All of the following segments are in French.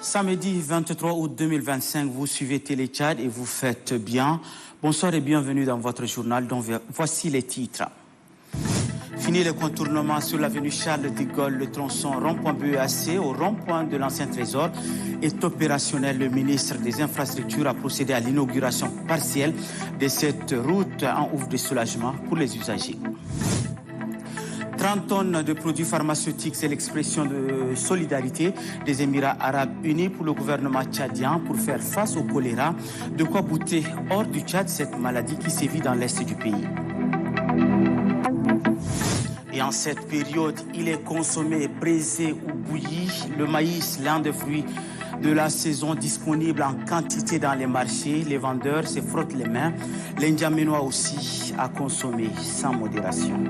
Samedi 23 août 2025, vous suivez Télé Tchad et vous faites bien. Bonsoir et bienvenue dans votre journal dont voici les titres. Fini le contournement sur l'avenue Charles de Gaulle, le tronçon rond-point BEAC au rond-point de l'ancien Trésor est opérationnel. Le ministre des Infrastructures a procédé à l'inauguration partielle de cette route en ouf de soulagement pour les usagers. 30 tonnes de produits pharmaceutiques, c'est l'expression de solidarité des Émirats arabes unis pour le gouvernement tchadien pour faire face au choléra. De quoi bouter hors du Tchad cette maladie qui sévit dans l'est du pays. Et en cette période, il est consommé, braisé ou bouilli. Le maïs, l'un des fruits de la saison disponible en quantité dans les marchés. Les vendeurs se frottent les mains. L'Indiamenois aussi à consommer sans modération.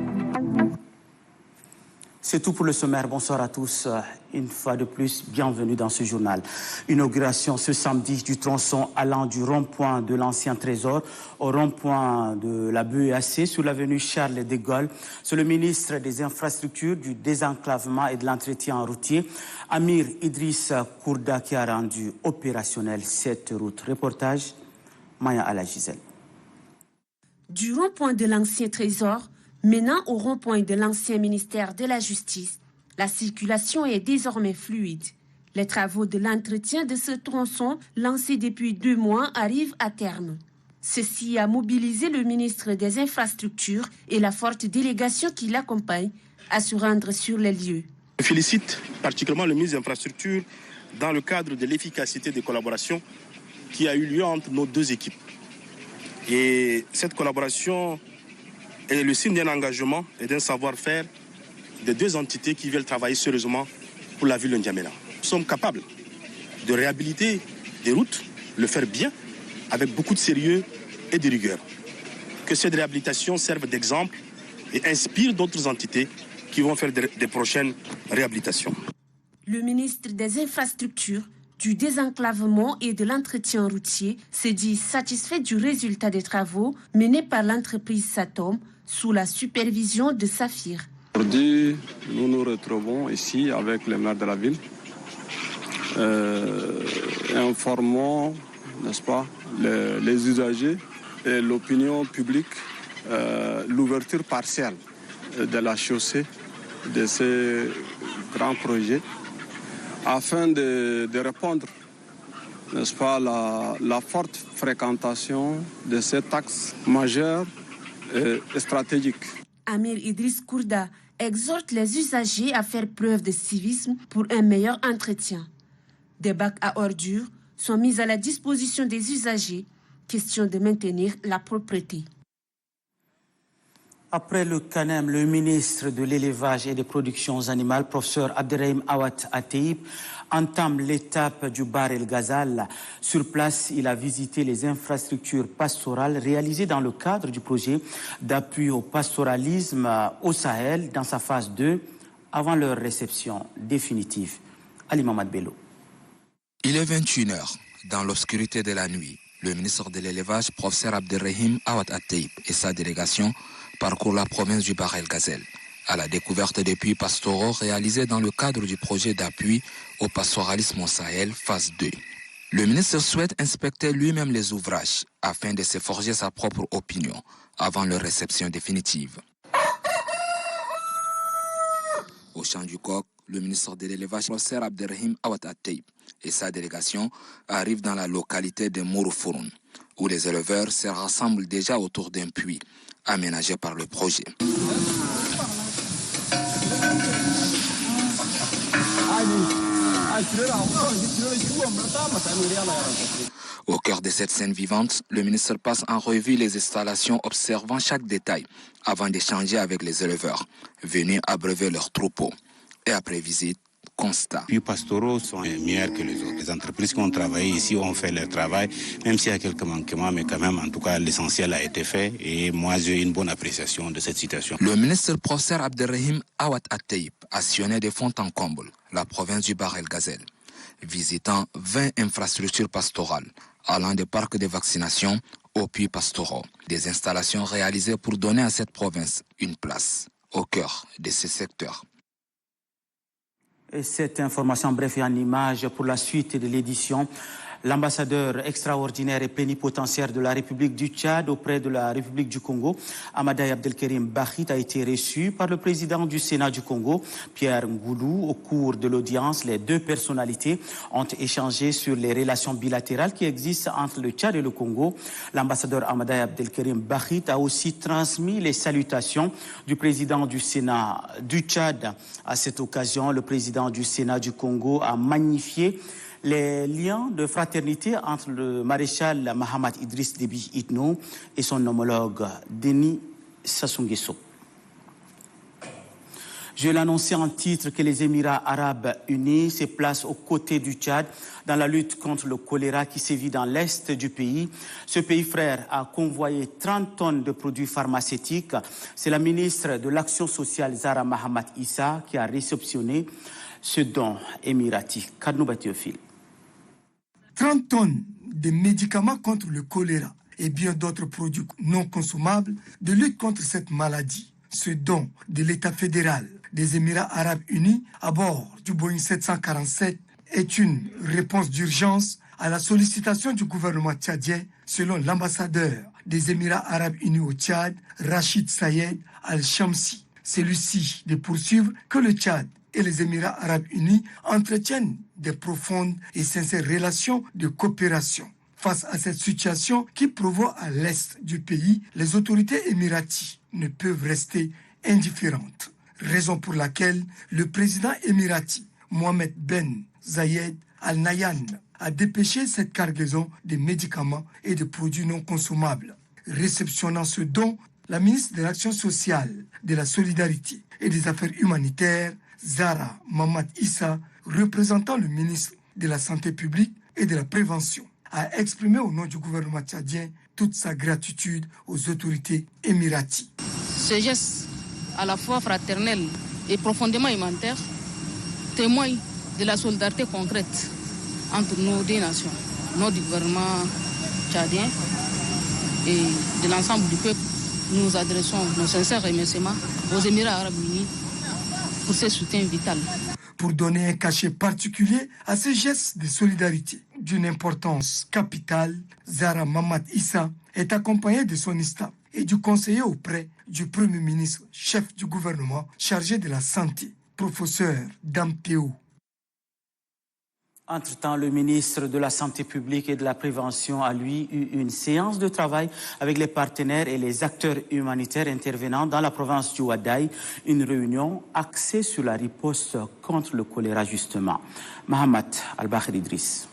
C'est tout pour le sommaire. Bonsoir à tous. Une fois de plus, bienvenue dans ce journal. Inauguration ce samedi du tronçon allant du rond-point de l'ancien Trésor au rond-point de la BEAC sur l'avenue Charles de Gaulle. C'est le ministre des Infrastructures, du désenclavement et de l'entretien routier, Amir Idriss Kourda, qui a rendu opérationnelle cette route. Reportage, Maya Alagisel. Du rond-point de l'ancien Trésor, menant au rond-point de l'ancien ministère de la Justice, la circulation est désormais fluide. Les travaux de l'entretien de ce tronçon, lancés depuis 2 mois, arrivent à terme. Ceci a mobilisé le ministre des Infrastructures et la forte délégation qui l'accompagne à se rendre sur les lieux. Je félicite particulièrement le ministre des Infrastructures dans le cadre de l'efficacité des collaborations qui a eu lieu entre nos 2 équipes. Et cette collaboration est le signe d'un engagement et d'un savoir-faire des 2 entités qui veulent travailler sérieusement pour la ville de N'Djamena. Nous sommes capables de réhabiliter des routes, le faire bien, avec beaucoup de sérieux et de rigueur. Que cette réhabilitation serve d'exemple et inspire d'autres entités qui vont faire des prochaines réhabilitations. Le ministre des Infrastructures, du désenclavement et de l'entretien routier se dit satisfait du résultat des travaux menés par l'entreprise Satom sous la supervision de Saphir. Aujourd'hui, nous nous retrouvons ici avec le maire de la ville, informant, n'est-ce pas, les usagers et l'opinion publique, l'ouverture partielle de la chaussée de ces grands projets, afin de répondre, n'est-ce pas, la forte fréquentation de cet axe majeur et stratégique. Amir Idriss Kourda exhorte les usagers à faire preuve de civisme pour un meilleur entretien. Des bacs à ordures sont mis à la disposition des usagers, question de maintenir la propreté. Après le CANEM, le ministre de l'élevage et des productions animales, professeur Abderrahim Awad Ateib, entame l'étape du Bar El Ghazal. Sur place, il a visité les infrastructures pastorales réalisées dans le cadre du projet d'appui au pastoralisme au Sahel dans sa phase 2, avant leur réception définitive. Ali Mamad Bello. Il est 21h. Dans l'obscurité de la nuit, le ministre de l'élevage, professeur Abderrahim Awad Ateib, et sa délégation parcourent la province du Bar El Ghazal à la découverte des puits pastoraux réalisés dans le cadre du projet d'appui au pastoralisme au Sahel, phase 2. Le ministre souhaite inspecter lui-même les ouvrages afin de se forger sa propre opinion avant leur réception définitive. Au champ du Coq, le ministre de l'élevage, professeur Abderrahim Awad Ateib, et sa délégation arrivent dans la localité de Mouroufoun, où les éleveurs se rassemblent déjà autour d'un puits aménagé par le projet. Au cœur de cette scène vivante, le ministre passe en revue les installations, observant chaque détail avant d'échanger avec les éleveurs venus abreuver leurs troupeaux. Et après visite, constat. Les pastoraux sont meilleurs que les autres. Les entreprises qui ont travaillé ici ont fait leur travail, même s'il y a quelques manquements, mais quand même, en tout cas, l'essentiel a été fait. Et moi, j'ai une bonne appréciation de cette situation. Le ministre professeur Abderrahim Awad Ateib a sillonné de fond en comble la province du Bar El Ghazal, visitant 20 infrastructures pastorales, allant des parcs de vaccination aux puits pastoraux, des installations réalisées pour donner à cette province une place au cœur de ces secteurs. Et cette information en bref et en image pour la suite de l'édition. L'ambassadeur extraordinaire et plénipotentiaire de la République du Tchad auprès de la République du Congo, Amadaï Abdelkerim Bahit, a été reçu par le président du Sénat du Congo, Pierre Ngoulou. Au cours de l'audience, les deux personnalités ont échangé sur les relations bilatérales qui existent entre le Tchad et le Congo. L'ambassadeur Amadaï Abdelkerim Bahit a aussi transmis les salutations du président du Sénat du Tchad. À cette occasion, le président du Sénat du Congo a magnifié les liens de fraternité entre le maréchal Mahamat Idriss Déby Itno et son homologue Denis Sassou Nguesso. Je l'annonçais en titre que les Émirats arabes unis se placent aux côtés du Tchad dans la lutte contre le choléra qui sévit dans l'est du pays. Ce pays frère a convoyé 30 tonnes de produits pharmaceutiques. C'est la ministre de l'Action sociale Zahra Mahamat Issa qui a réceptionné ce don émirati. Kadnouba Théophile. 30 tonnes de médicaments contre le choléra et bien d'autres produits non consommables de lutte contre cette maladie. Ce don de l'État fédéral des Émirats arabes unis à bord du Boeing 747 est une réponse d'urgence à la sollicitation du gouvernement tchadien, selon l'ambassadeur des Émirats arabes unis au Tchad, Rachid Sayed Al-Shamsi. Celui-ci de poursuivre que le Tchad et les Émirats arabes unis entretiennent des profondes et sincères relations de coopération. Face à cette situation qui provoque à l'est du pays, les autorités émiraties ne peuvent rester indifférentes. Raison pour laquelle le président émirati, Mohamed Ben Zayed Al Nahyan, a dépêché cette cargaison de médicaments et de produits non consommables. Réceptionnant ce don, la ministre de l'Action sociale, de la solidarité et des affaires humanitaires, Zahra Mahamat Issa, représentant le ministre de la Santé publique et de la Prévention, a exprimé au nom du gouvernement tchadien toute sa gratitude aux autorités émiraties. Ce geste, à la fois fraternel et profondément humanitaire, témoigne de la solidarité concrète entre nos deux nations, notre gouvernement tchadien et de l'ensemble du peuple. Nous adressons nos sincères remerciements aux Émirats arabes unis pour ce soutien vital. Pour donner un cachet particulier à ce geste de solidarité d'une importance capitale, Zahra Mahamat Issa est accompagnée de son staff et du conseiller auprès du Premier ministre, chef du gouvernement chargé de la santé, professeur Damteo. Entre-temps, le ministre de la Santé publique et de la Prévention a, lui, eu une séance de travail avec les partenaires et les acteurs humanitaires intervenant dans la province du Ouaddaï, une réunion axée sur la riposte contre le choléra, justement. Mahamat Al-Bakhir Idriss.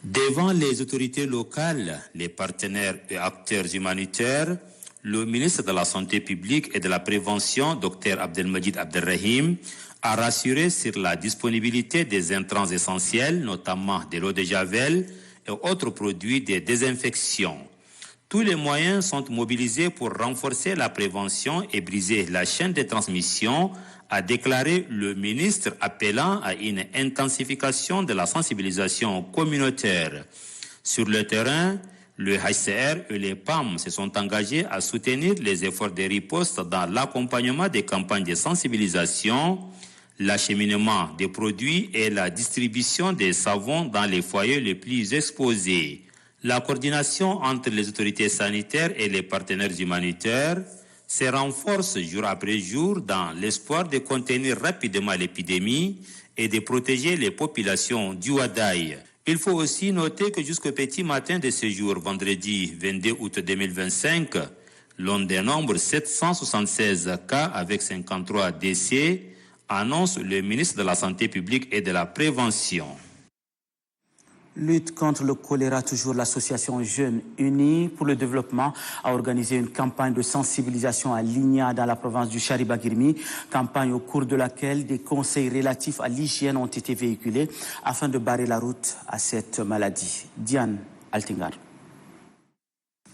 Devant les autorités locales, les partenaires et acteurs humanitaires, le ministre de la Santé publique et de la Prévention, Dr Abdelmajid Abdelrahim, a rassuré sur la disponibilité des intrants essentiels, notamment de l'eau de javel et autres produits de désinfection. Tous les moyens sont mobilisés pour renforcer la prévention et briser la chaîne de transmission, a déclaré le ministre, appelant à une intensification de la sensibilisation communautaire. Sur le terrain, le HCR et les PAM se sont engagés à soutenir les efforts de riposte dans l'accompagnement des campagnes de sensibilisation, l'acheminement des produits et la distribution des savons dans les foyers les plus exposés. La coordination entre les autorités sanitaires et les partenaires humanitaires se renforce jour après jour dans l'espoir de contenir rapidement l'épidémie et de protéger les populations du Ouaddaï. Il faut aussi noter que jusqu'au petit matin de ce jour, vendredi 22 août 2025, l'on dénombre 776 cas avec 53 décès, annonce le ministre de la Santé publique et de la Prévention. Lutte contre le choléra, toujours l'association Jeunes Unis pour le Développement a organisé une campagne de sensibilisation à Ligna dans la province du Chariba-Guirmi, campagne au cours de laquelle des conseils relatifs à l'hygiène ont été véhiculés afin de barrer la route à cette maladie. Diane Altingar.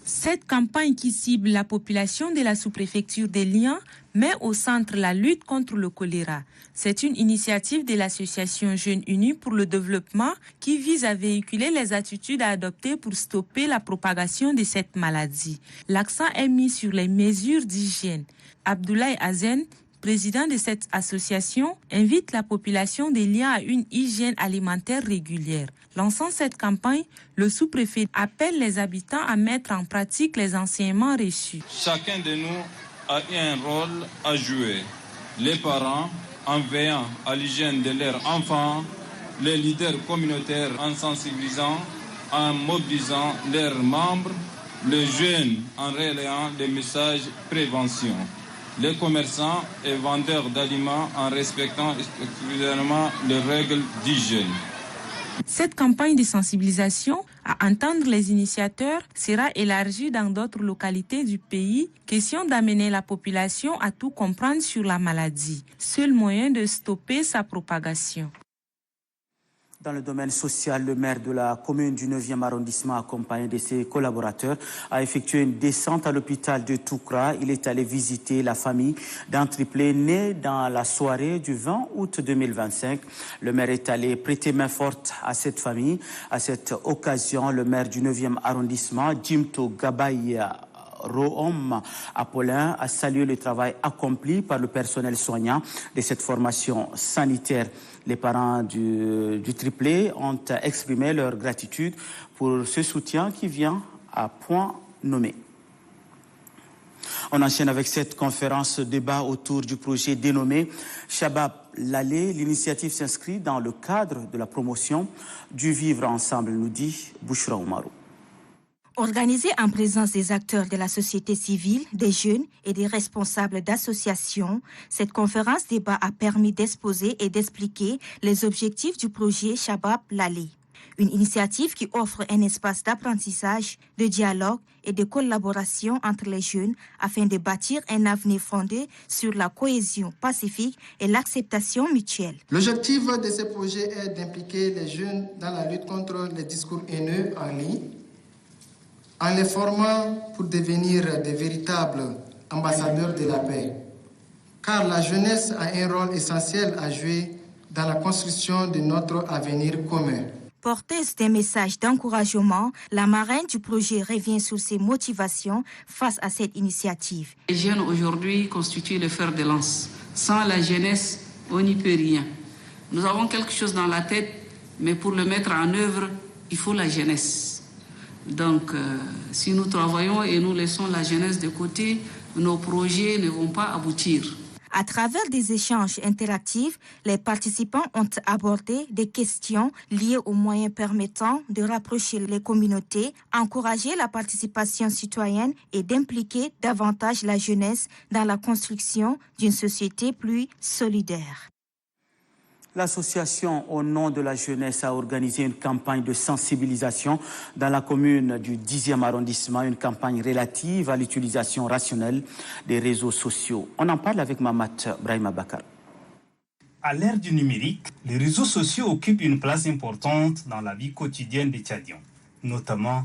Cette campagne qui cible la population de la sous-préfecture des Liens met au centre la lutte contre le choléra. C'est une initiative de l'association Jeunes Unis pour le Développement qui vise à véhiculer les attitudes à adopter pour stopper la propagation de cette maladie. L'accent est mis sur les mesures d'hygiène. Abdoulaye Azen, président de cette association, invite la population des liens à une hygiène alimentaire régulière. Lançant cette campagne, le sous-préfet appelle les habitants à mettre en pratique les enseignements reçus. Chacun de nous a un rôle à jouer. Les parents, en veillant à l'hygiène de leurs enfants, les leaders communautaires en sensibilisant, en mobilisant leurs membres, les jeunes en relayant des messages prévention, les commerçants et vendeurs d'aliments en respectant exclusivement les règles d'hygiène. Cette campagne de sensibilisation, à entendre les initiateurs, sera élargie dans d'autres localités du pays, question d'amener la population à tout comprendre sur la maladie, seul moyen de stopper sa propagation. Dans le domaine social, le maire de la commune du 9e arrondissement, accompagné de ses collaborateurs, a effectué une descente à l'hôpital de Toukra. Il est allé visiter la famille d'un triplé né dans la soirée du 20 août 2025. Le maire est allé prêter main forte à cette famille. À cette occasion, le maire du 9e arrondissement, Jimto Gabaya Rohom Apollin, a salué le travail accompli par le personnel soignant de cette formation sanitaire. Les parents du triplé ont exprimé leur gratitude pour ce soutien qui vient à point nommé. On enchaîne avec cette conférence débat autour du projet dénommé Shabab Lalé. L'initiative s'inscrit dans le cadre de la promotion du vivre ensemble, nous dit Bouchra Oumarou. Organisée en présence des acteurs de la société civile, des jeunes et des responsables d'associations, cette conférence débat a permis d'exposer et d'expliquer les objectifs du projet Shabab Lalé. Une initiative qui offre un espace d'apprentissage, de dialogue et de collaboration entre les jeunes afin de bâtir un avenir fondé sur la cohésion pacifique et l'acceptation mutuelle. L'objectif de ce projet est d'impliquer les jeunes dans la lutte contre les discours haineux en ligne, en les formant pour devenir de véritables ambassadeurs de la paix. Car la jeunesse a un rôle essentiel à jouer dans la construction de notre avenir commun. Porteuse d'un message d'encouragement, la marraine du projet revient sur ses motivations face à cette initiative. Les jeunes aujourd'hui constituent le fer de lance. Sans la jeunesse, on n'y peut rien. Nous avons quelque chose dans la tête, mais pour le mettre en œuvre, il faut la jeunesse. Donc, si nous travaillons et nous laissons la jeunesse de côté, nos projets ne vont pas aboutir. À travers des échanges interactifs, les participants ont abordé des questions liées aux moyens permettant de rapprocher les communautés, encourager la participation citoyenne et d'impliquer davantage la jeunesse dans la construction d'une société plus solidaire. L'association Au nom de la jeunesse a organisé une campagne de sensibilisation dans la commune du 10e arrondissement, une campagne relative à l'utilisation rationnelle des réseaux sociaux. On en parle avec Mamat Brahima Bakar. À l'ère du numérique, les réseaux sociaux occupent une place importante dans la vie quotidienne des Tchadiens, notamment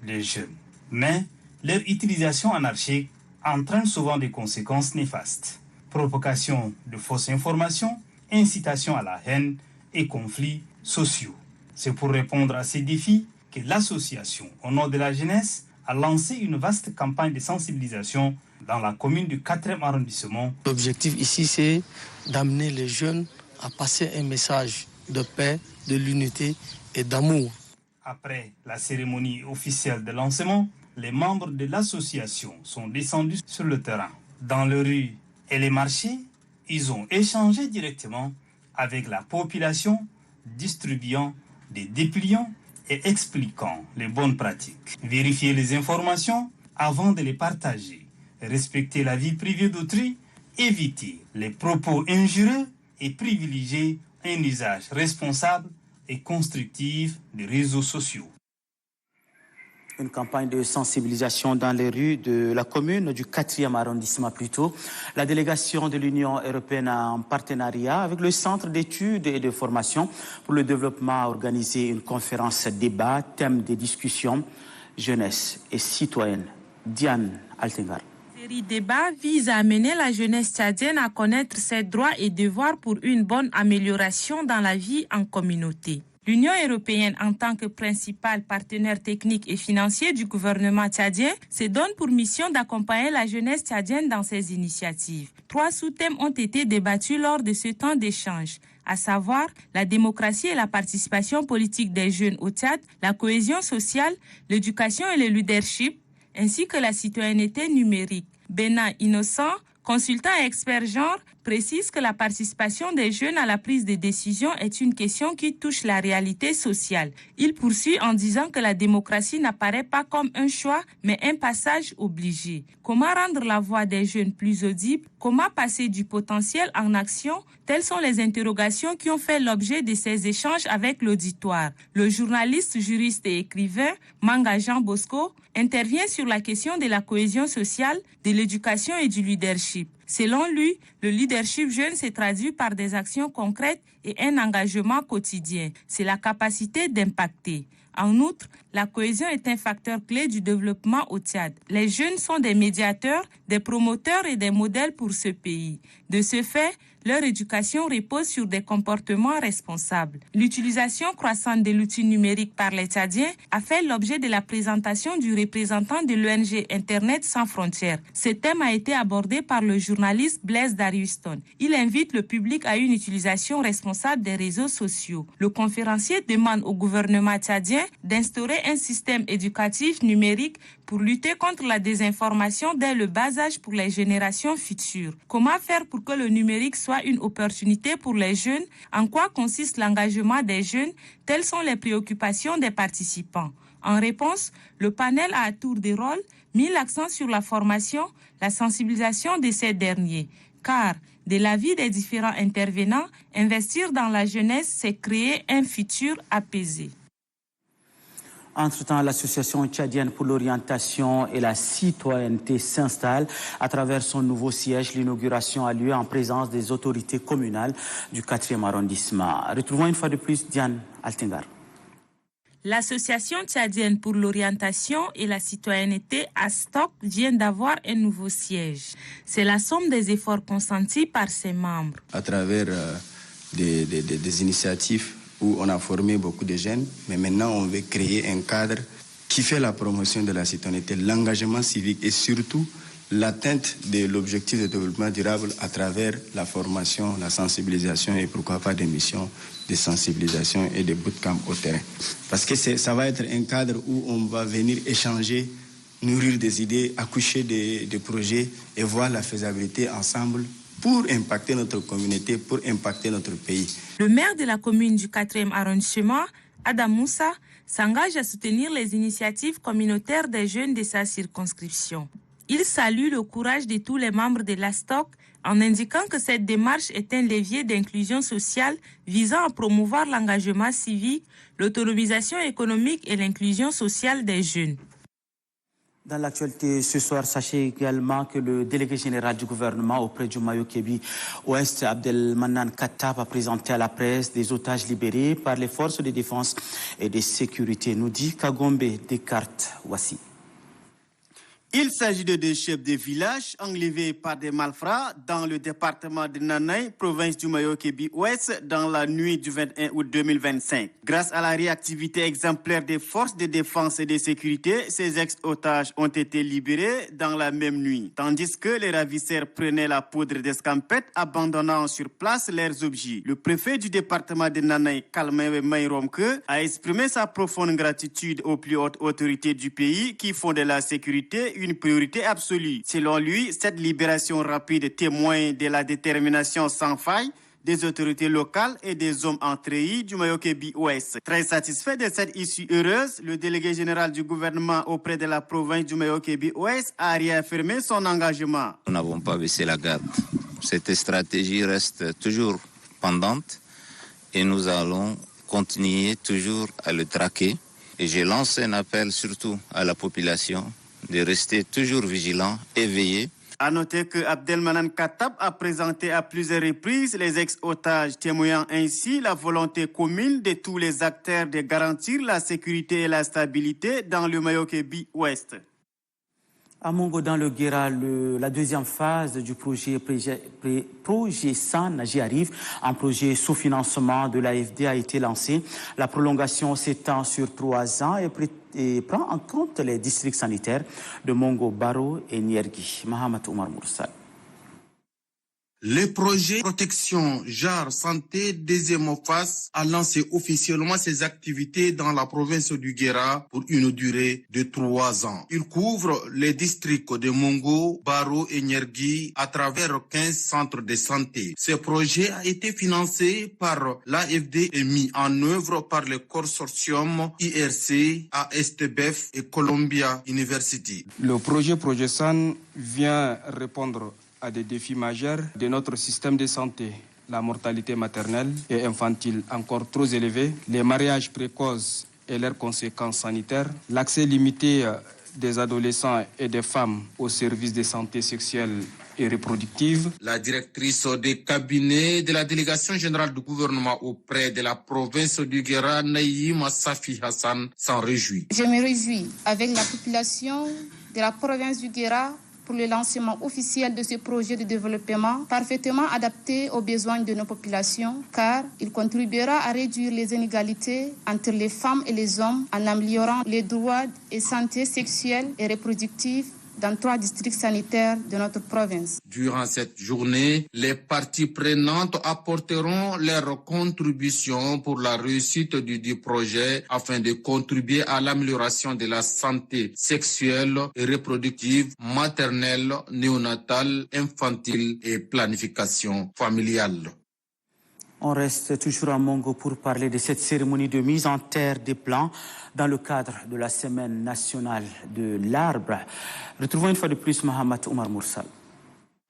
les jeunes. Mais leur utilisation anarchique entraîne souvent des conséquences néfastes. Propagation de fausses informations, incitation à la haine et conflits sociaux. C'est pour répondre à ces défis que l'association Au nom de la jeunesse a lancé une vaste campagne de sensibilisation dans la commune du 4e arrondissement. L'objectif ici, c'est d'amener les jeunes à passer un message de paix, de l'unité et d'amour. Après la cérémonie officielle de lancement, les membres de l'association sont descendus sur le terrain. Dans les rues et les marchés, ils ont échangé directement avec la population, distribuant des dépliants et expliquant les bonnes pratiques. Vérifier les informations avant de les partager, respecter la vie privée d'autrui, éviter les propos injurieux et privilégier un usage responsable et constructif des réseaux sociaux. Une campagne de sensibilisation dans les rues de la commune du 4e arrondissement plutôt. La délégation de l'Union européenne en partenariat avec le Centre d'études et de formation pour le développement a organisé une conférence débat, thème des discussions, jeunesse et citoyenne. Diane Altengar. Cette série débat vise à amener la jeunesse tchadienne à connaître ses droits et devoirs pour une bonne amélioration dans la vie en communauté. L'Union européenne, en tant que principal partenaire technique et financier du gouvernement tchadien, se donne pour mission d'accompagner la jeunesse tchadienne dans ses initiatives. 3 sous-thèmes ont été débattus lors de ce temps d'échange, à savoir la démocratie et la participation politique des jeunes au Tchad, la cohésion sociale, l'éducation et le leadership, ainsi que la citoyenneté numérique. Bena Innocent, consultant et expert genre, précise que la participation des jeunes à la prise de décision est une question qui touche la réalité sociale. Il poursuit en disant que la démocratie n'apparaît pas comme un choix, mais un passage obligé. Comment rendre la voix des jeunes plus audible? Comment passer du potentiel en action? Telles sont les interrogations qui ont fait l'objet de ces échanges avec l'auditoire. Le journaliste, juriste et écrivain Manga Jean Bosco intervient sur la question de la cohésion sociale, de l'éducation et du leadership. Selon lui, le leadership jeune se traduit par des actions concrètes et un engagement quotidien. C'est la capacité d'impacter. En outre, la cohésion est un facteur clé du développement au Tchad. Les jeunes sont des médiateurs, des promoteurs et des modèles pour ce pays. De ce fait, leur éducation repose sur des comportements responsables. L'utilisation croissante de l'outil numérique par les Tchadiens a fait l'objet de la présentation du représentant de l'ONG Internet sans frontières. Ce thème a été abordé par le journaliste Blaise Dariuston. Il invite le public à une utilisation responsable des réseaux sociaux. Le conférencier demande au gouvernement tchadien d'instaurer un système éducatif numérique pour lutter contre la désinformation dès le bas âge pour les générations futures. Comment faire pour que le numérique soit une opportunité pour les jeunes? En quoi consiste l'engagement des jeunes? Telles sont les préoccupations des participants. En réponse, le panel a à tour de rôle mis l'accent sur la formation, la sensibilisation de ces derniers. Car, de l'avis des différents intervenants, investir dans la jeunesse, c'est créer un futur apaisé. Entre-temps, l'association tchadienne pour l'orientation et la citoyenneté s'installe. À travers son nouveau siège, l'inauguration a lieu en présence des autorités communales du 4e arrondissement. Retrouvons une fois de plus Diane Altingar. L'association tchadienne pour l'orientation et la citoyenneté ASTOC vient d'avoir un nouveau siège. C'est la somme des efforts consentis par ses membres. À travers des initiatives où on a formé beaucoup de jeunes, mais maintenant on veut créer un cadre qui fait la promotion de la citoyenneté, l'engagement civique et surtout l'atteinte de l'objectif de développement durable à travers la formation, la sensibilisation et pourquoi pas des missions de sensibilisation et de bootcamp au terrain. Parce que ça va être un cadre où on va venir échanger, nourrir des idées, accoucher des projets et voir la faisabilité ensemble pour impacter notre communauté, pour impacter notre pays. Le maire de la commune du 4e arrondissement, Adam Moussa, s'engage à soutenir les initiatives communautaires des jeunes de sa circonscription. Il salue le courage de tous les membres de l'ASTOC en indiquant que cette démarche est un levier d'inclusion sociale visant à promouvoir l'engagement civique, l'autonomisation économique et l'inclusion sociale des jeunes. Dans l'actualité ce soir, sachez également que le délégué général du gouvernement auprès du Mayo-Kébi Ouest, Abdelmanan Kattab, a présenté à la presse des otages libérés par les forces de défense et de sécurité. Nous dit Kagombe Descartes Wassi. Il s'agit de 2 chefs de village enlevés par des malfrats dans le département de Nanaï, province du Mayo-Kébi Ouest, dans la nuit du 21 août 2025. Grâce à la réactivité exemplaire des forces de défense et de sécurité, ces ex-otages ont été libérés dans la même nuit, tandis que les ravisseurs prenaient la poudre d'escampette, abandonnant sur place leurs objets. Le préfet du département de Nanaï, Kalmewe Mayromke, a exprimé sa profonde gratitude aux plus hautes autorités du pays qui font de la sécurité une priorité absolue. Selon lui, cette libération rapide témoigne de la détermination sans faille des autorités locales et des hommes en treillis du Mayo-Kébi Ouest. Très satisfait de cette issue heureuse, le délégué général du gouvernement auprès de la province du Mayo-Kébi Ouest a réaffirmé son engagement. Nous n'avons pas baissé la garde. Cette stratégie reste toujours pendante et nous allons continuer toujours à le traquer. Et je lance un appel surtout à la population de rester toujours vigilant, éveillé. À noter que Abdelmanan Kattab a présenté à plusieurs reprises les ex-otages, témoignant ainsi la volonté commune de tous les acteurs de garantir la sécurité et la stabilité dans le Mayo-Kébi Ouest. À Mongo, dans le Guéra, la deuxième phase du projet SAN j'y arrive. Un projet sous financement de l'AFD a été lancé. La prolongation s'étend sur 3 ans et prend en compte les districts sanitaires de Mongo, Baro et Niergui. Mohamed Oumar Moursal. Le projet Protection Genre Santé deuxième phase a lancé officiellement ses activités dans la province du Guéra pour une durée de 3 ans. Il couvre les districts de Mongo, Baro et Niergui à travers 15 centres de santé. Ce projet a été financé par l'AFD et mis en œuvre par le consortium IRC, ASTBF et Columbia University. Le projet Progesan vient répondre à des défis majeurs de notre système de santé. La mortalité maternelle et infantile encore trop élevée, les mariages précoces et leurs conséquences sanitaires, l'accès limité des adolescents et des femmes aux services de santé sexuelle et reproductive. La directrice des cabinets de la délégation générale du gouvernement auprès de la province du Guéra, Naïma Safi Hassan, s'en réjouit. Je me réjouis avec la population de la province du Guéra pour le lancement officiel de ce projet de développement parfaitement adapté aux besoins de nos populations, car il contribuera à réduire les inégalités entre les femmes et les hommes en améliorant les droits et santé sexuelle et reproductive dans 3 districts sanitaires de notre province. Durant cette journée, les parties prenantes apporteront leur contribution pour la réussite du projet afin de contribuer à l'amélioration de la santé sexuelle et reproductive, maternelle, néonatale, infantile et planification familiale. On reste toujours à Mongo pour parler de cette cérémonie de mise en terre des plants dans le cadre de la Semaine nationale de l'arbre. Retrouvons une fois de plus Mohamed Oumar Moursal.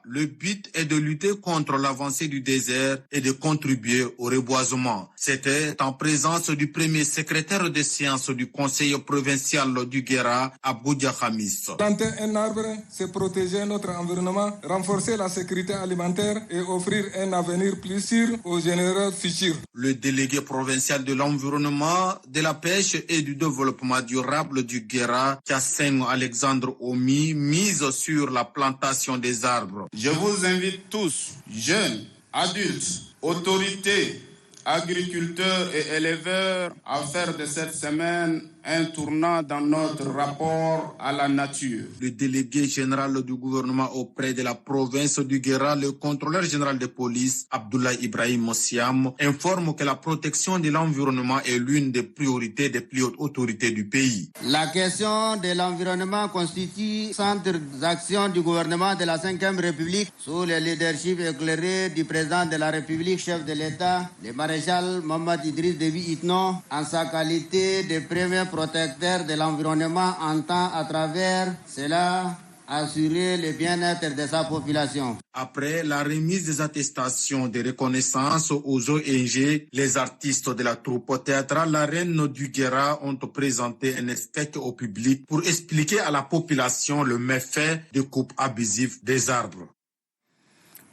Le but est de lutter contre l'avancée du désert et de contribuer au reboisement. C'était en présence du premier secrétaire des sciences du Conseil provincial du Guéra, Aboudia Khamis. Planter un arbre, c'est protéger notre environnement, renforcer la sécurité alimentaire et offrir un avenir plus sûr aux générations futures. Le délégué provincial de l'environnement, de la pêche et du développement durable du Guéra, Kassem Alexandre Omi, mise sur la plantation des arbres. Je vous invite tous, jeunes, adultes, autorités, agriculteurs et éleveurs, à faire de cette semaine un tournant dans notre rapport à la nature. Le délégué général du gouvernement auprès de la province du Guéra, le contrôleur général de police, Abdoulaye Ibrahim Mossiam, informe que la protection de l'environnement est l'une des priorités des plus hautes autorités du pays. La question de l'environnement constitue centre d'action du gouvernement de la 5e République sous le leadership éclairé du président de la République, chef de l'État, le maréchal Mohamed Idriss Déby Itno, en sa qualité de premier protecteur de l'environnement, entend à travers cela assurer le bien-être de sa population. Après la remise des attestations de reconnaissance aux ONG, les artistes de la troupe théâtrale La Reine du Guéra ont présenté un spectacle au public pour expliquer à la population le méfait de coupe abusive des arbres.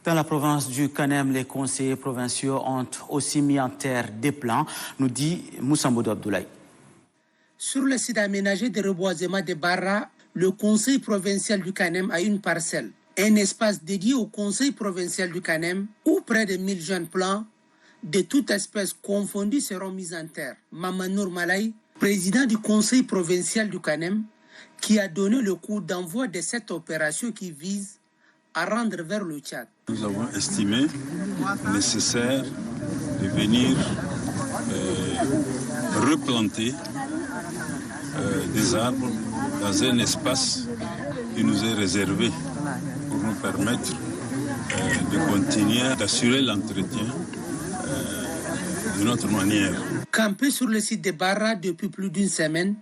Dans la province du Kanem, les conseillers provinciaux ont aussi mis en terre des plans, nous dit Moussa Mbodou Abdoulaye. Sur le site aménagé de reboisement de Barra, le conseil provincial du Kanem a une parcelle, un espace dédié au conseil provincial du Kanem où près de 1000 jeunes plants de toutes espèces confondues seront mis en terre. Mamanour Malay, président du conseil provincial du Kanem, qui a donné le coup d'envoi de cette opération qui vise à rendre vers le Tchad. Nous avons estimé nécessaire de venir replanter des arbres dans un espace qui nous est réservé pour nous permettre de continuer d'assurer l'entretien d'une autre manière. Campé sur le site de Barra depuis plus d'une semaine,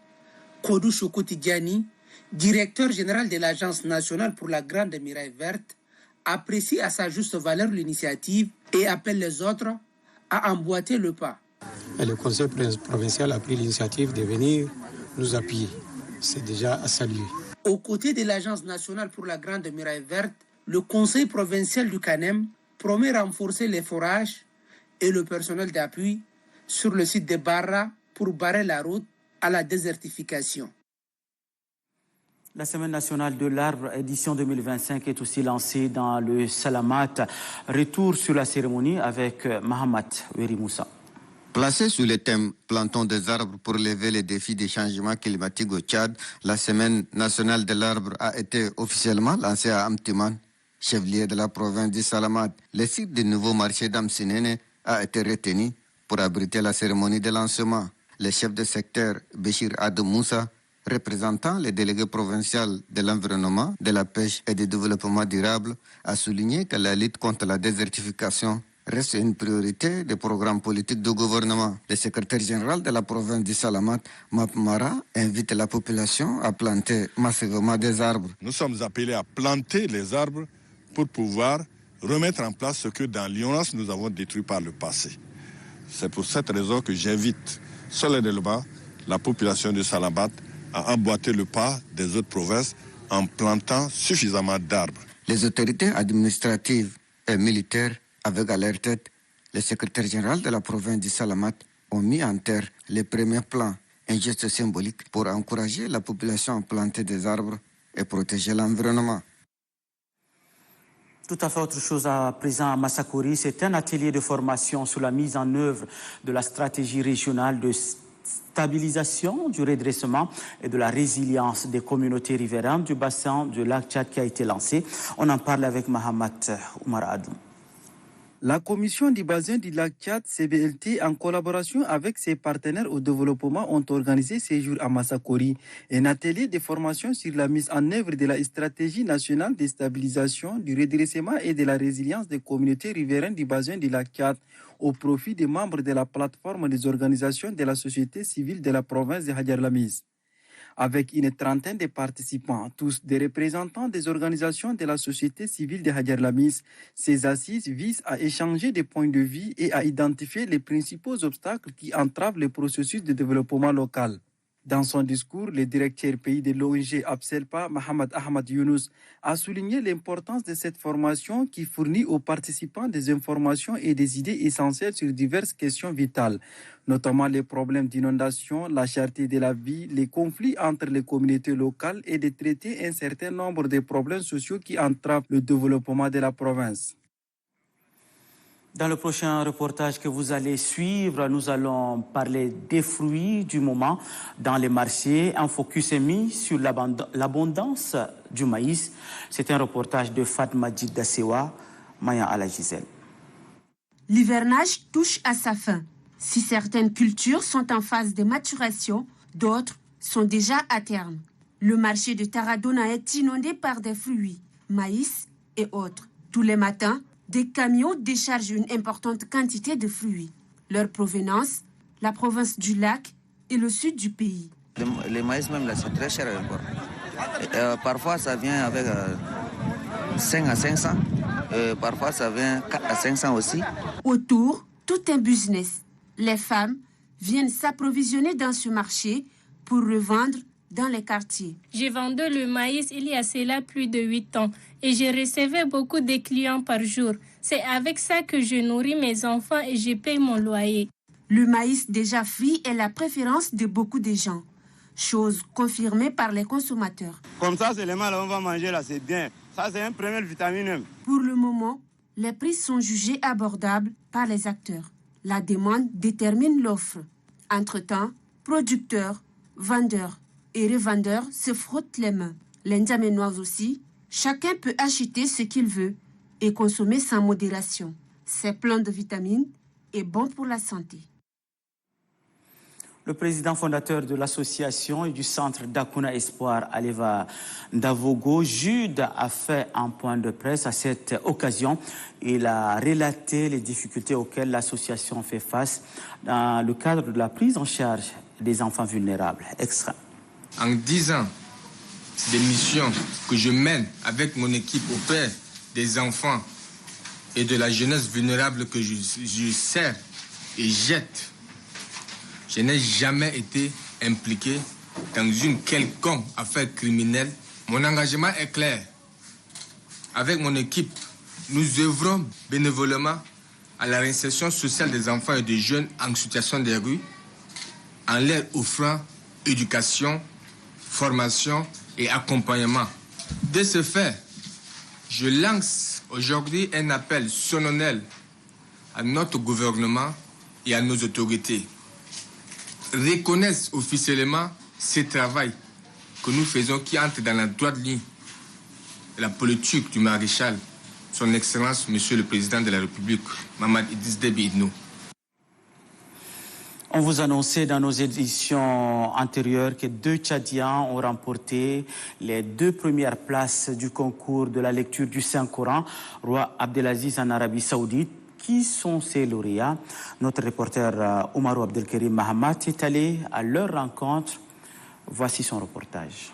Kodou Chokoti Diani, directeur général de l'Agence nationale pour la Grande Muraille Verte, apprécie à sa juste valeur l'initiative et appelle les autres à emboîter le pas. Et le conseil provincial a pris l'initiative de venir nous appuyer. C'est déjà à saluer. Aux côtés de l'Agence nationale pour la Grande Muraille Verte, le conseil provincial du Kanem promet renforcer les forages et le personnel d'appui sur le site de Barra pour barrer la route à la désertification. La Semaine nationale de l'arbre édition 2025 est aussi lancée dans le Salamat. Retour sur la cérémonie avec Mahamat Werimoussa. Placée sous le thème « Plantons des arbres pour lever les défis des changements climatiques au Tchad », la Semaine nationale de l'arbre a été officiellement lancée à Amtiman, chef-lieu de la province du Salamat. Le site du nouveau marché d'Amsinene a été retenu pour abriter la cérémonie de lancement. Le chef de secteur Béchir Adou Moussa, représentant le délégué provincial de l'environnement, de la pêche et du développement durable, a souligné que la lutte contre la désertification reste une priorité des programmes politiques du gouvernement. Le secrétaire général de la province du Salamat, Map Mara, invite la population à planter massivement des arbres. Nous sommes appelés à planter les arbres pour pouvoir remettre en place ce que dans l'ignorance nous avons détruit par le passé. C'est pour cette raison que j'invite solennellement la population du Salamat à emboîter le pas des autres provinces en plantant suffisamment d'arbres. Les autorités administratives et militaires, avec à leur tête le secrétaire général de la province du Salamat, ont mis en terre les premiers plans, un geste symbolique pour encourager la population à planter des arbres et protéger l'environnement. Tout à fait autre chose à présent à Massakori, c'est un atelier de formation sur la mise en œuvre de la stratégie régionale de stabilisation, du redressement et de la résilience des communautés riveraines du bassin du lac Tchad qui a été lancé. On en parle avec Mahamat Oumar Adou. La commission du bassin du lac Tchad, CBLT, en collaboration avec ses partenaires au développement, ont organisé ce jour à Massakori un atelier de formation sur la mise en œuvre de la stratégie nationale de stabilisation, du redressement et de la résilience des communautés riveraines du bassin du lac Tchad au profit des membres de la plateforme des organisations de la société civile de la province de Hadjar Lamiz. Avec une trentaine de participants, tous des représentants des organisations de la société civile de Hadjar Lamiz, ces assises visent à échanger des points de vue et à identifier les principaux obstacles qui entravent le processus de développement local. Dans son discours, le directeur pays de l'ONG Abselpa, Mohamed Ahmad Younous, a souligné l'importance de cette formation qui fournit aux participants des informations et des idées essentielles sur diverses questions vitales, notamment les problèmes d'inondation, la cherté de la vie, les conflits entre les communautés locales et de traiter un certain nombre de problèmes sociaux qui entravent le développement de la province. Dans le prochain reportage que vous allez suivre, nous allons parler des fruits du moment dans les marchés. Un focus est mis sur l'abondance du maïs. C'est un reportage de Fatma Djiddasewa, Maya Alagisel. L'hivernage touche à sa fin. Si certaines cultures sont en phase de maturation, d'autres sont déjà à terme. Le marché de Taradona est inondé par des fruits, maïs et autres. Tous les matins, des camions déchargent une importante quantité de fruits. Leur provenance, la province du lac et le sud du pays. Les maïs même là, c'est très cher encore. Parfois ça vient avec 5 à 500. Parfois ça vient 4 à 500 aussi. Autour, tout un business. Les femmes viennent s'approvisionner dans ce marché pour revendre dans les quartiers. J'ai vendu le maïs il y a cela plus de 8 ans et je recevais beaucoup de clients par jour. C'est avec ça que je nourris mes enfants et je paye mon loyer. Le maïs déjà frit est la préférence de beaucoup de gens, chose confirmée par les consommateurs. Comme ça, c'est le mal, on va manger là, c'est bien. Ça, c'est un premier vitamine. Pour le moment, les prix sont jugés abordables par les acteurs. La demande détermine l'offre. Entre-temps, producteurs, vendeurs et revendeurs se frottent les mains. Les Ndjamenois aussi, chacun peut acheter ce qu'il veut et consommer sans modération. C'est plein de vitamines et bon pour la santé. Le président fondateur de l'association et du centre d'Akuna Espoir, Aleva Ndavogo, Jude, a fait un point de presse à cette occasion. Il a relaté les difficultés auxquelles l'association fait face dans le cadre de la prise en charge des enfants vulnérables. Extra. En 10 ans, des missions que je mène avec mon équipe auprès des enfants et de la jeunesse vulnérable que je sers et jette, je n'ai jamais été impliqué dans une quelconque affaire criminelle. Mon engagement est clair. Avec mon équipe, nous œuvrons bénévolement à la réinsertion sociale des enfants et des jeunes en situation de rue, en leur offrant éducation, formation et et accompagnement. De ce fait, je lance aujourd'hui un appel solennel à notre gouvernement et à nos autorités. Reconnaissent officiellement ce travail que nous faisons qui entre dans la droite ligne de la politique du maréchal, son Excellence, Monsieur le Président de la République, Mahamat Idriss Déby Itno. On vous annonçait dans nos éditions antérieures que 2 Tchadiens ont remporté les 2 premières places du concours de la lecture du Saint-Coran, Roi Abdelaziz en Arabie Saoudite. Qui sont ces lauréats? Notre reporter Oumarou Abdelkarim Mahamat est allé à leur rencontre. Voici son reportage.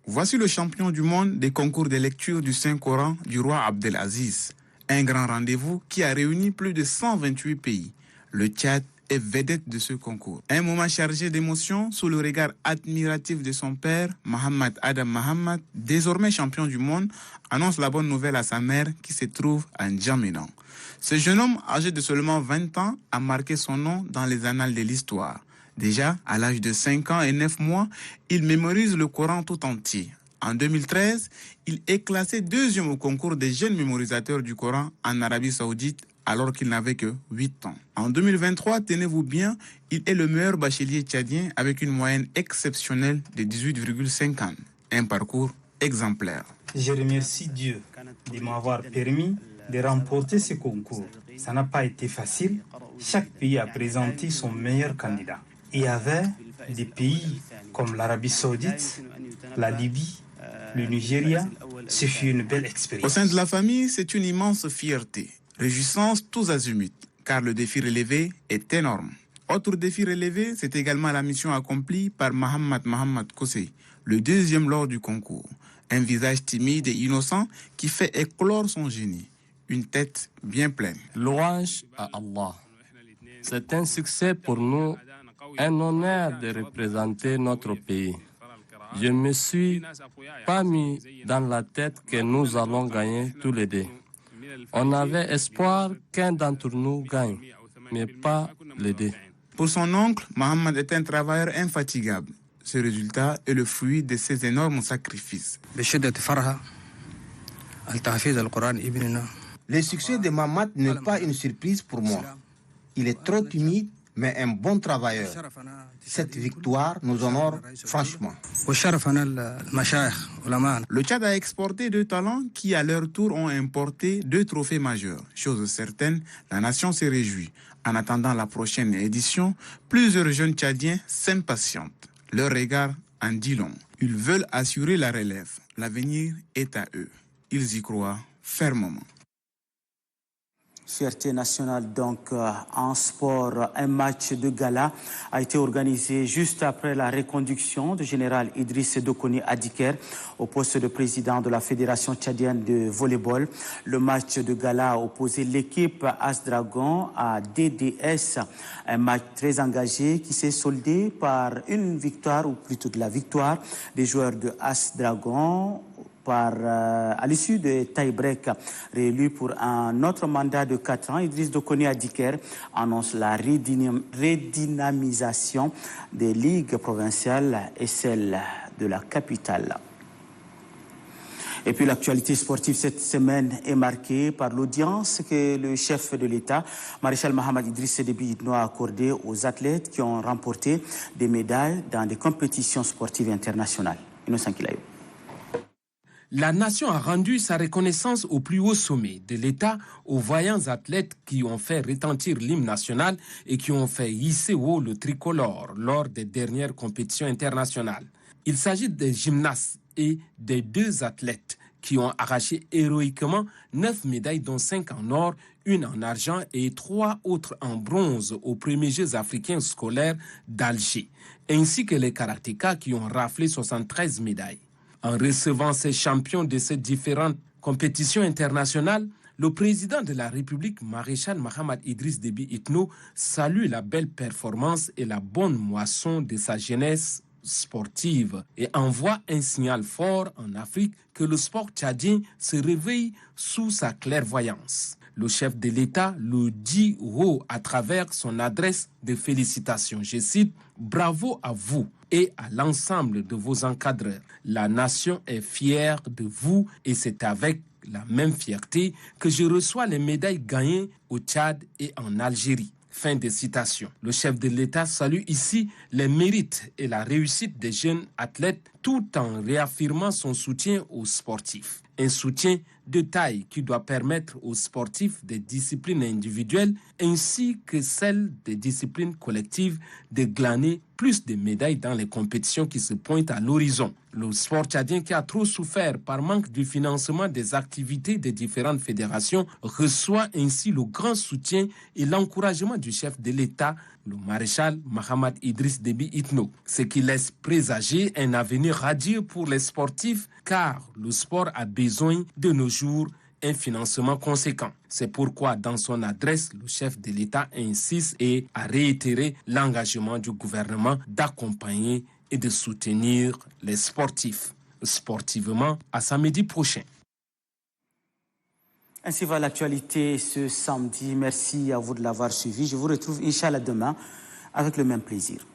Voici le champion du monde des concours de lecture du Saint-Coran du roi Abdelaziz. Un grand rendez-vous qui a réuni plus de 128 pays. Le Tchad est vedette de ce concours. Un moment chargé d'émotions sous le regard admiratif de son père, Mohamed Adam Mohamed, désormais champion du monde, annonce la bonne nouvelle à sa mère qui se trouve à N'Djamena. Ce jeune homme, âgé de seulement 20 ans, a marqué son nom dans les annales de l'histoire. Déjà, à l'âge de 5 ans et 9 mois, il mémorise le Coran tout entier. En 2013, il est classé 2e au concours des jeunes mémorisateurs du Coran en Arabie Saoudite, alors qu'il n'avait que 8 ans. En 2023, tenez-vous bien, il est le meilleur bachelier tchadien avec une moyenne exceptionnelle de 18,5 ans. Un parcours exemplaire. Je remercie Dieu de m'avoir permis de remporter ce concours. Ça n'a pas été facile. Chaque pays a présenté son meilleur candidat. Il y avait des pays comme l'Arabie Saoudite, la Libye, le Nigeria. Ce fut une belle expérience. Au sein de la famille, c'est une immense fierté. Réjouissance tous azimuts, car le défi relevé est énorme. Autre défi relevé, c'est également la mission accomplie par Mohamed Kosei, le 2e lors du concours. Un visage timide et innocent qui fait éclore son génie. Une tête bien pleine. Louange à Allah. C'est un succès pour nous, un honneur de représenter notre pays. Je ne me suis pas mis dans la tête que nous allons gagner tous les deux. On avait espoir qu'un d'entre nous gagne, mais pas les deux. Pour son oncle, Mohamed est un travailleur infatigable. Ce résultat est le fruit de ses énormes sacrifices. Le succès de Mohamed n'est pas une surprise pour moi. Il est trop timide, mais un bon travailleur. Cette victoire nous honore franchement. Le Tchad a exporté 2 talents qui, à leur tour, ont importé 2 trophées majeurs. Chose certaine, la nation se réjouit. En attendant la prochaine édition, plusieurs jeunes Tchadiens s'impatientent. Leur regard en dit long. Ils veulent assurer la relève. L'avenir est à eux. Ils y croient fermement. Fierté nationale donc en sport. Un match de gala a été organisé juste après la reconduction du général Idriss Dokoni Adiker au poste de président de la Fédération tchadienne de volleyball. Le match de gala a opposé l'équipe As Dragon à DDS. Un match très engagé qui s'est soldé par une victoire, ou plutôt de la victoire des joueurs de As Dragon à l'issue de tie-break. Réélu pour un autre mandat de 4 ans, Idriss Dokoni Adiker annonce la redynamisation des ligues provinciales et celle de la capitale. Et puis l'actualité sportive cette semaine est marquée par l'audience que le chef de l'État, maréchal Mohamed Idriss Déby Itno, a accordée aux athlètes qui ont remporté des médailles dans des compétitions sportives internationales. Innocent Kilayo. La nation a rendu sa reconnaissance au plus haut sommet de l'État aux vaillants athlètes qui ont fait retentir l'hymne national et qui ont fait hisser haut le tricolore lors des dernières compétitions internationales. Il s'agit des gymnastes et des 2 athlètes qui ont arraché héroïquement 9 médailles, dont 5 en or, 1 en argent et 3 autres en bronze aux premiers Jeux africains scolaires d'Alger, ainsi que les karatékas qui ont raflé 73 médailles. En recevant ces champions de ces différentes compétitions internationales, le président de la République, maréchal Mohamed Idriss Déby Itno, salue la belle performance et la bonne moisson de sa jeunesse sportive et envoie un signal fort en Afrique que le sport tchadien se réveille sous sa clairvoyance. Le chef de l'État le dit haut à travers son adresse de félicitations. Je cite: « Bravo à vous, et à l'ensemble de vos encadreurs. La nation est fière de vous et c'est avec la même fierté que je reçois les médailles gagnées au Tchad et en Algérie. Fin de citation. Le chef de l'État salue ici les mérites et la réussite des jeunes athlètes tout en réaffirmant son soutien aux sportifs. Un soutien de taille qui doit permettre aux sportifs des disciplines individuelles ainsi que celles des disciplines collectives de glaner plus de médailles dans les compétitions qui se pointent à l'horizon. Le sport tchadien, qui a trop souffert par manque du financement des activités des différentes fédérations, reçoit ainsi le grand soutien et l'encouragement du chef de l'État, le maréchal Mahamad Idriss Déby Itno, ce qui laisse présager un avenir radieux pour les sportifs car le sport a besoin de nos jours un financement conséquent. C'est pourquoi dans son adresse, le chef de l'État insiste et a réitéré l'engagement du gouvernement d'accompagner et de soutenir les sportifs sportivement à samedi prochain. Ainsi va l'actualité ce samedi. Merci à vous de l'avoir suivi. Je vous retrouve, Inch'Allah, demain avec le même plaisir.